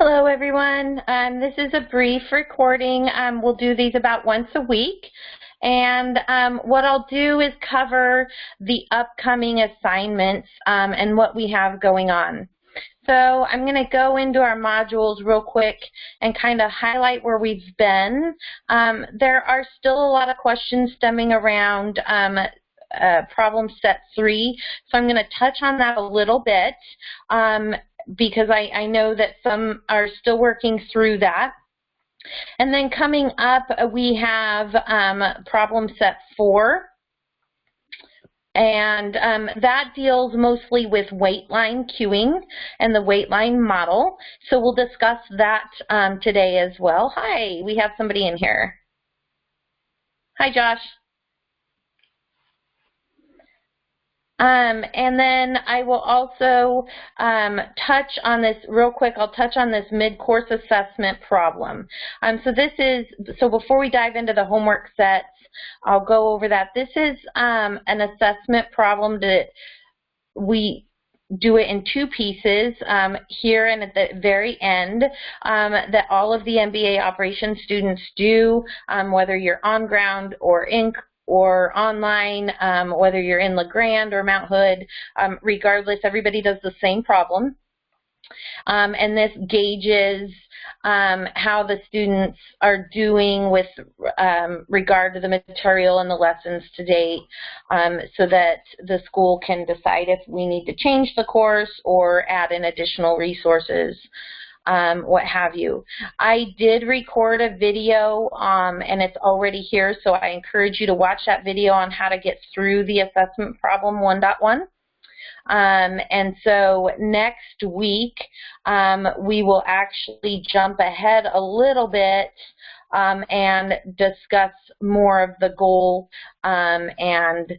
Hello, everyone. This is a brief recording. We'll do these about once a week. And what I'll do is cover the upcoming assignments and what we have going on. So I'm going to go into our modules real quick and kind of highlight where we've been. There are still a lot of questions stemming around problem set 3, so I'm going to touch on that a little bit because I know that some are still working through that. And then coming up, we have problem set 4. And that deals mostly with wait line queuing and the wait line model. So we'll discuss that today as well. Hi, we have somebody in here. Hi, Josh. And then I will also touch on this real quick. I'll touch on this mid-course assessment problem. So before we dive into the homework sets, I'll go over that. This is an assessment problem that we do it in 2 pieces here and at the very end that all of the MBA operations students do, whether you're on ground or online, whether you're in LeGrand or Mount Hood, regardless, everybody does the same problem. And this gauges how the students are doing with regard to the material and the lessons to date, so that the school can decide if we need to change the course or add in additional resources, what have you. I did record a video and it's already here, so I encourage you to watch that video on how to get through the assessment problem 1.1. And so next week we will actually jump ahead a little bit and discuss more of the goal and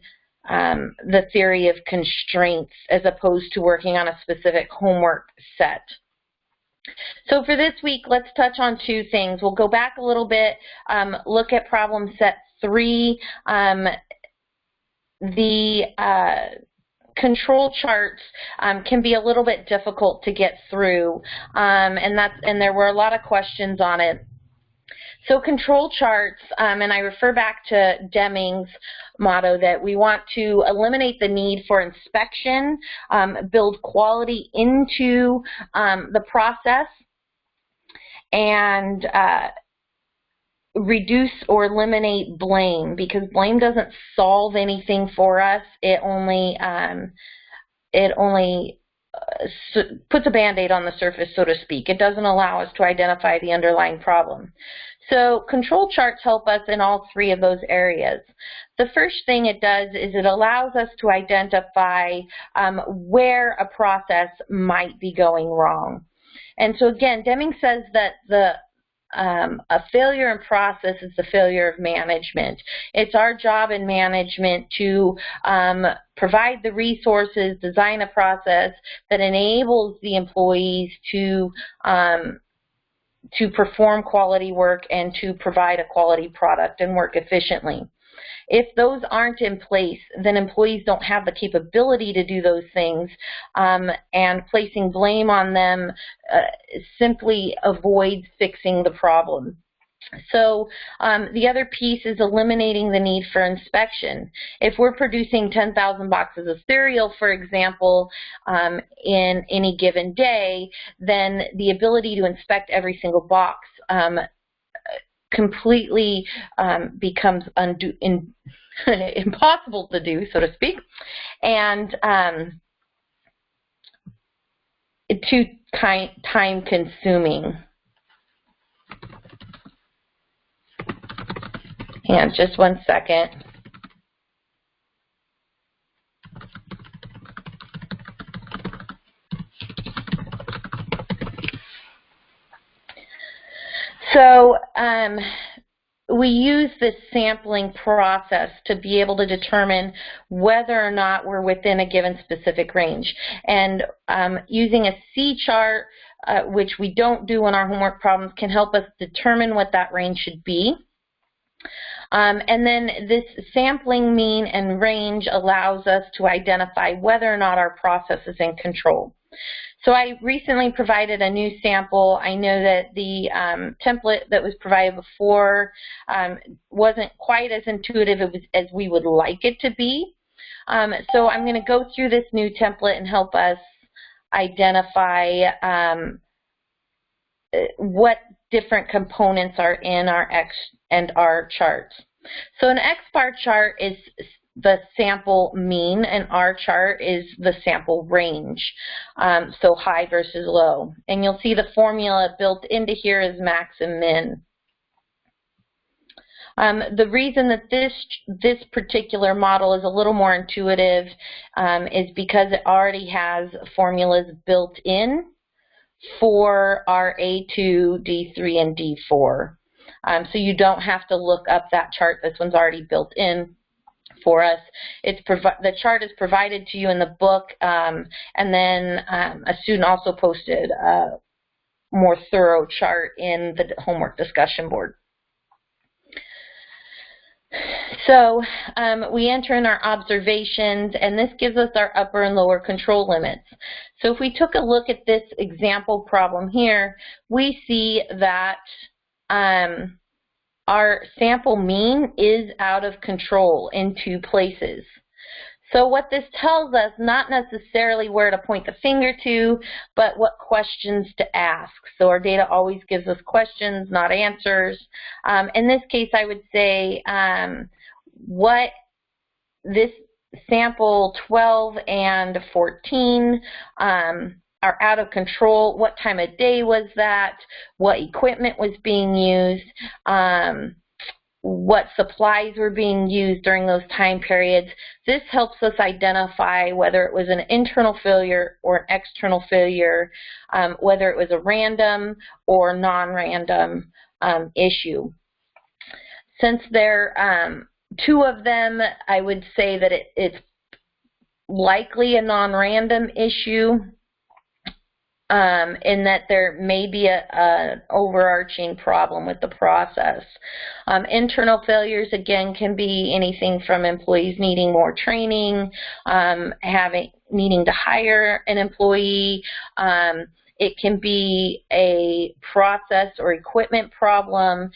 the theory of constraints as opposed to working on a specific homework set. So for this week, let's touch on 2 things. We'll go back a little bit, look at problem set 3. The control charts can be a little bit difficult to get through, and there were a lot of questions on it. So control charts, and I refer back to Deming's motto that we want to eliminate the need for inspection, build quality into the process, and reduce or eliminate blame, because blame doesn't solve anything for us. It only puts a Band-Aid on the surface, so to speak. It doesn't allow us to identify the underlying problem. So control charts help us in all 3 of those areas. The first thing it does is it allows us to identify where a process might be going wrong. And so again, Deming says that a failure in process is the failure of management. It's our job in management to provide the resources, design a process that enables the employees to perform quality work and to provide a quality product and work efficiently. If those aren't in place, then employees don't have the capability to do those things, and placing blame on them simply avoids fixing the problem. So the other piece is eliminating the need for inspection. If we're producing 10,000 boxes of cereal, for example, in any given day, then the ability to inspect every single box completely becomes impossible to do, so to speak, and too time-consuming. Hang on just one second. So we use this sampling process to be able to determine whether or not we're within a given specific range. And using a C chart, which we don't do in our homework problems, can help us determine what that range should be. And then this sampling mean and range allows us to identify whether or not our process is in control. So I recently provided a new sample. I know that the template that was provided before wasn't quite as intuitive as we would like it to be. So I'm going to go through this new template and help us identify what different components are in our X and R charts. So an X bar chart is the sample mean, and R chart is the sample range, so high versus low. And you'll see the formula built into here is max and min. The reason that this particular model is a little more intuitive is because it already has formulas built in for our A2, D3, and D4. So you don't have to look up that chart. This one's already built in for us. The chart is provided to you in the book, and then a student also posted a more thorough chart in the homework discussion board. So we enter in our observations, and this gives us our upper and lower control limits. So if we took a look at this example problem here, we see that our sample mean is out of control in 2 places. So what this tells us, not necessarily where to point the finger to, but what questions to ask. So our data always gives us questions, not answers. In this case, I would say what this sample 12 and 14 are out of control. What time of day was that? What equipment was being used? What supplies were being used during those time periods. This helps us identify whether it was an internal failure or an external failure, whether it was a random or non-random issue. Since there are 2 of them, I would say that it's likely a non-random issue, in that there may be an overarching problem with the process. Internal failures, again, can be anything from employees needing more training, needing to hire an employee. It can be a process or equipment problem,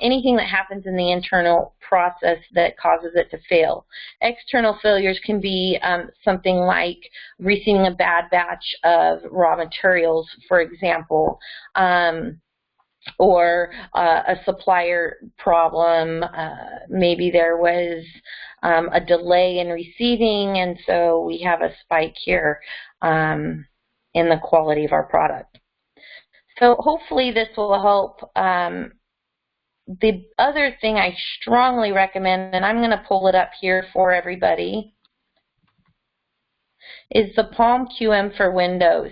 anything that happens in the internal process that causes it to fail. External failures can be something like receiving a bad batch of raw materials, for example, or a supplier problem. Maybe there was a delay in receiving, and so we have a spike here in the quality of our product. So hopefully this will help. The other thing I strongly recommend, and I'm going to pull it up here for everybody, is the Palm QM for Windows.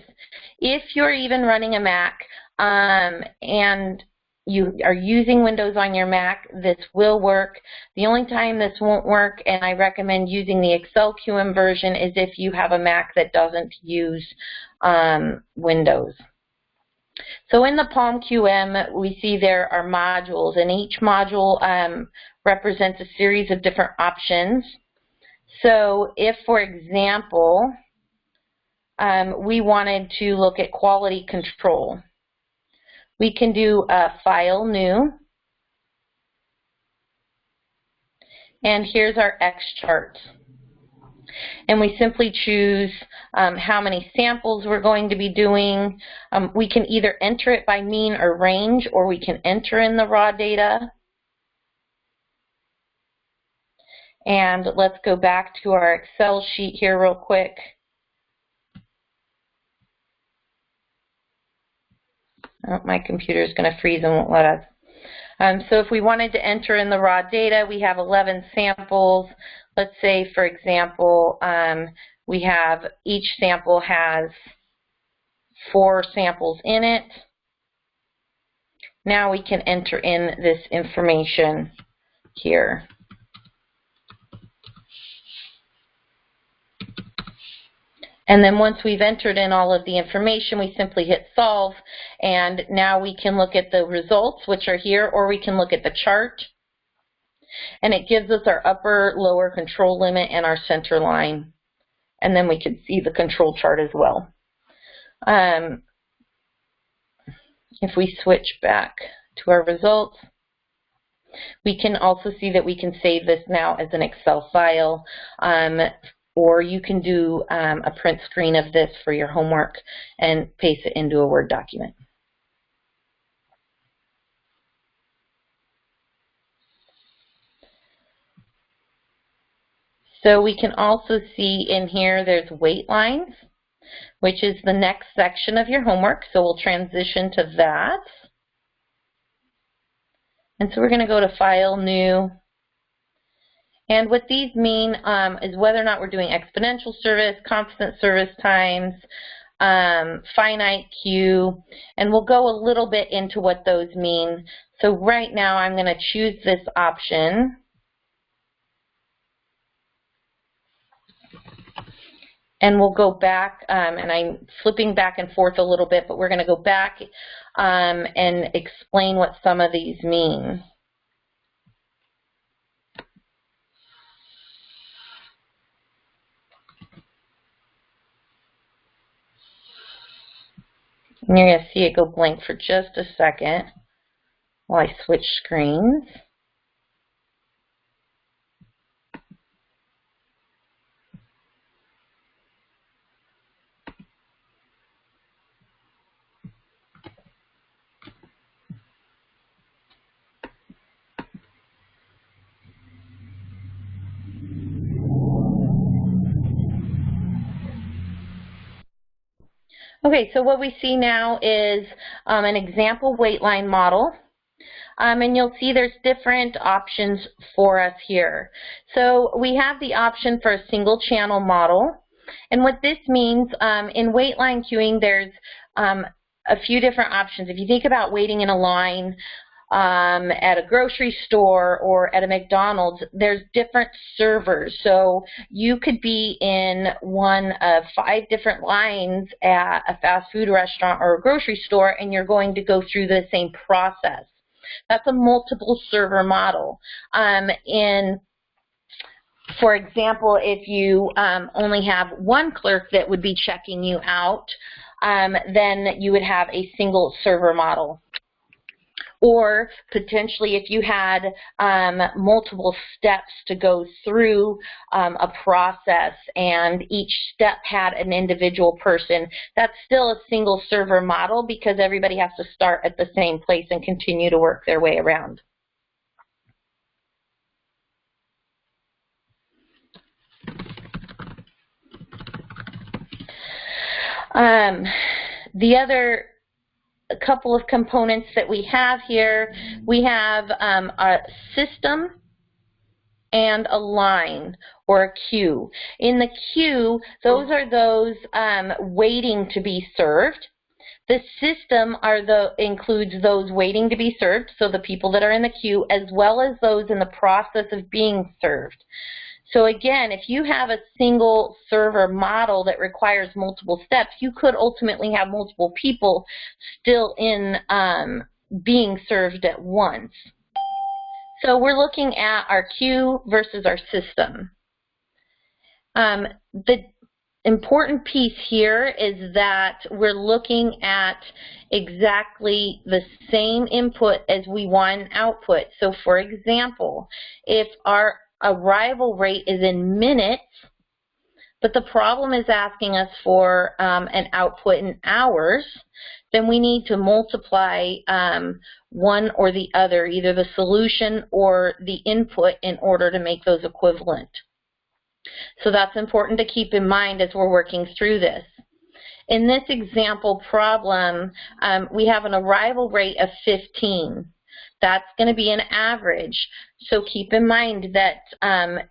If you're even running a Mac and you are using Windows on your Mac, this will work. The only time this won't work, and I recommend using the Excel QM version, is if you have a Mac that doesn't use Windows. So in the Palm QM, we see there are modules, and each module represents a series of different options. So if, for example, we wanted to look at quality control, we can do File, New, and here's our X chart. And we simply choose how many samples we're going to be doing. We can either enter it by mean or range, or we can enter in the raw data. And let's go back to our Excel sheet here real quick. Oh, my computer is going to freeze and won't let us. So if we wanted to enter in the raw data, we have 11 samples. Let's say, for example, we have each sample has 4 samples in it. Now we can enter in this information here. And then once we've entered in all of the information, we simply hit solve, and now we can look at the results, which are here, or we can look at the chart. And it gives us our upper, lower control limit and our center line. And then we can see the control chart as well. If we switch back to our results, we can also see that we can save this now as an Excel file, or you can do a print screen of this for your homework and paste it into a Word document. So we can also see in here there's weight lines, which is the next section of your homework. So we'll transition to that. And so we're going to go to File, New. And what these mean is whether or not we're doing exponential service, constant service times, finite queue, and we'll go a little bit into what those mean. So right now I'm going to choose this option. And we'll go back, and I'm flipping back and forth a little bit, but we're going to go back and explain what some of these mean. And you're going to see it go blank for just a second while I switch screens. Okay, so what we see now is an example weight line model. And you'll see there's different options for us here. So we have the option for a single channel model. And what this means, in weight line queuing, there's a few different options. If you think about waiting in a line at a grocery store or at a McDonald's, there's different servers. So you could be in one of 5 different lines at a fast food restaurant or a grocery store, and you're going to go through the same process. That's a multiple server model. For example, if you only have one clerk that would be checking you out, then you would have a single server model. Or potentially if you had multiple steps to go through a process and each step had an individual person, that's still a single server model because everybody has to start at the same place and continue to work their way around. The other couple of components that we have here, we have a system and a line or a queue. In the queue, those are those waiting to be served. The system includes those waiting to be served, so the people that are in the queue, as well as those in the process of being served. So again, if you have a single server model that requires multiple steps, you could ultimately have multiple people still in being served at once. So we're looking at our queue versus our system. The important piece here is that we're looking at exactly the same input as we want output. So for example, if our arrival rate is in minutes, but the problem is asking us for an output in hours, then we need to multiply one or the other, either the solution or the input, in order to make those equivalent. So that's important to keep in mind as we're working through this. In this example problem, we have an arrival rate of 15. That's going to be an average. So keep in mind that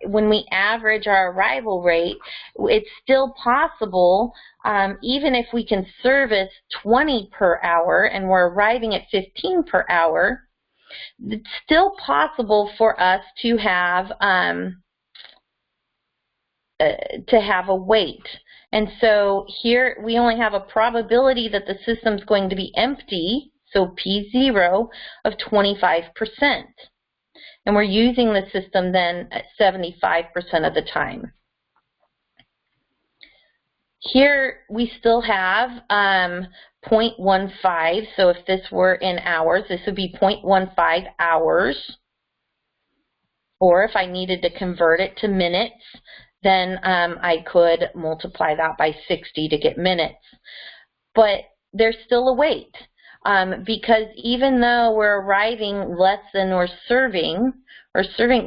when we average our arrival rate, it's still possible, even if we can service 20 per hour and we're arriving at 15 per hour, it's still possible for us to have a wait. And so here we only have a probability that the system's going to be empty, so P0 of 25%. And we're using the system then at 75% of the time. Here we still have 0.15, so if this were in hours, this would be 0.15 hours. Or if I needed to convert it to minutes, then I could multiply that by 60 to get minutes. But there's still a wait, because even though we're arriving less than our serving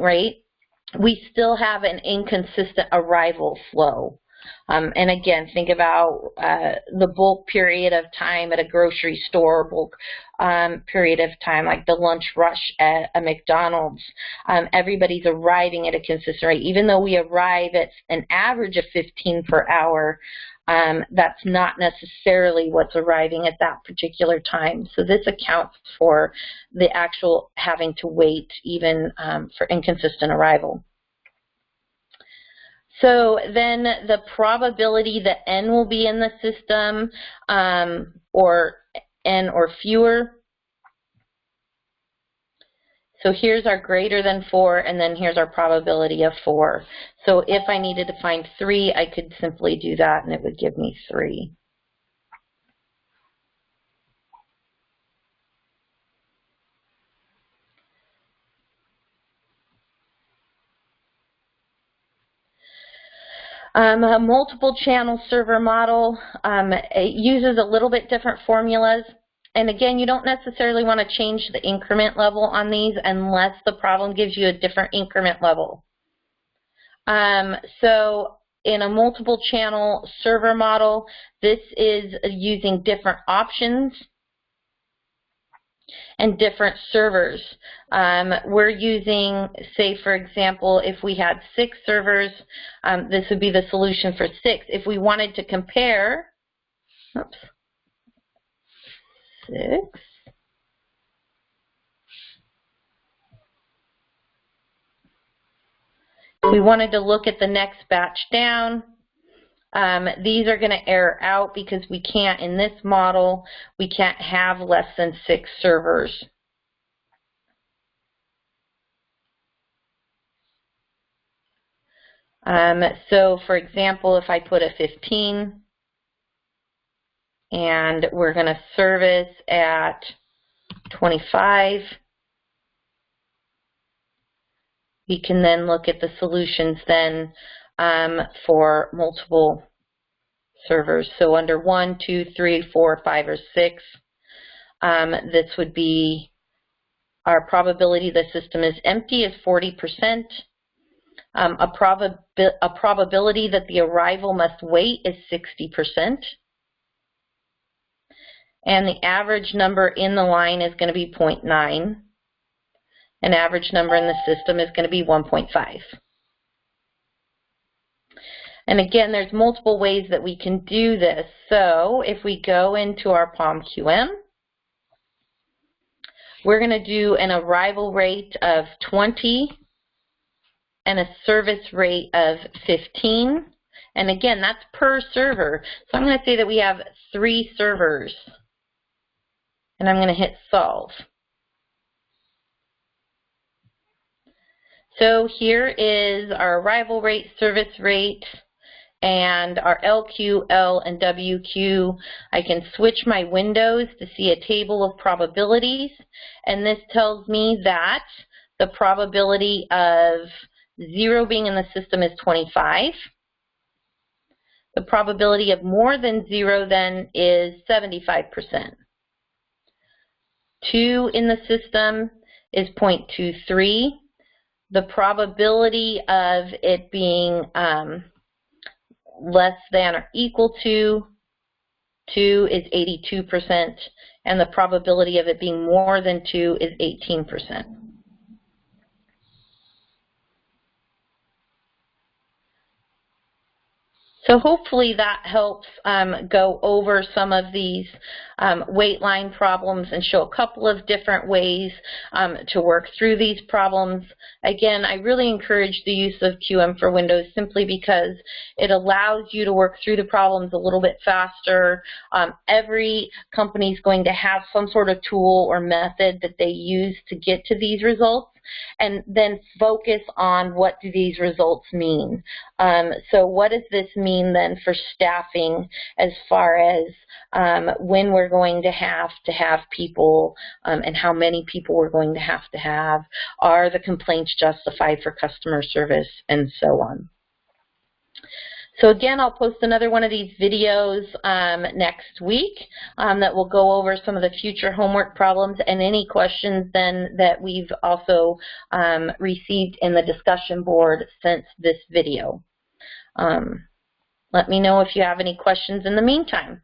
rate, we still have an inconsistent arrival flow. And again, think about the bulk period of time at a grocery store, bulk period of time like the lunch rush at a McDonald's. Everybody's arriving at a consistent rate. Even though we arrive at an average of 15 per hour, that's not necessarily what's arriving at that particular time. So this accounts for the actual having to wait even for inconsistent arrival. So then the probability that n will be in the system, or n or fewer. So here's our greater than 4, and then here's our probability of 4. So if I needed to find 3, I could simply do that, and it would give me 3. A multiple channel server model, it uses a little bit different formulas. And again, you don't necessarily want to change the increment level on these unless the problem gives you a different increment level. So in a multiple channel server model, this is using different options and different servers. We're using, say for example, if we had 6 servers, this would be the solution for 6. If we wanted to compare, 6. If we wanted to look at the next batch down, these are going to error out because we can't, in this model, we can't have less than 6 servers. So for example, if I put a 15 and we're going to service at 25, we can then look at the solutions then for multiple servers. So under 1, 2, 3, 4, 5, or 6, this would be our probability the system is empty is 40%. A probability that the arrival must wait is 60%. And the average number in the line is going to be 0.9. An average number in the system is going to be 1.5. And again, there's multiple ways that we can do this. So if we go into our PalmQM, we're going to do an arrival rate of 20 and a service rate of 15. And again, that's per server. So I'm going to say that we have 3 servers. And I'm going to hit solve. So here is our arrival rate, service rate, and our LQ, L, and WQ. I can switch my windows to see a table of probabilities, and this tells me that the probability of 0 being in the system is 25. The probability of more than 0 then is 75%. 2 in the system is 0.23. The probability of it being less than or equal to 2 is 82%, and the probability of it being more than 2 is 18%. So hopefully that helps go over some of these wait line problems and show a couple of different ways to work through these problems. Again, I really encourage the use of QM for Windows simply because it allows you to work through the problems a little bit faster. Every company is going to have some sort of tool or method that they use to get to these results. and then focus on what do these results mean. So what does this mean then for staffing as far as when we're going to have people and how many people we're going to have, are the complaints justified for customer service, and so on. So again, I'll post another one of these videos next week that will go over some of the future homework problems and any questions then that we've also received in the discussion board since this video. Let me know if you have any questions in the meantime.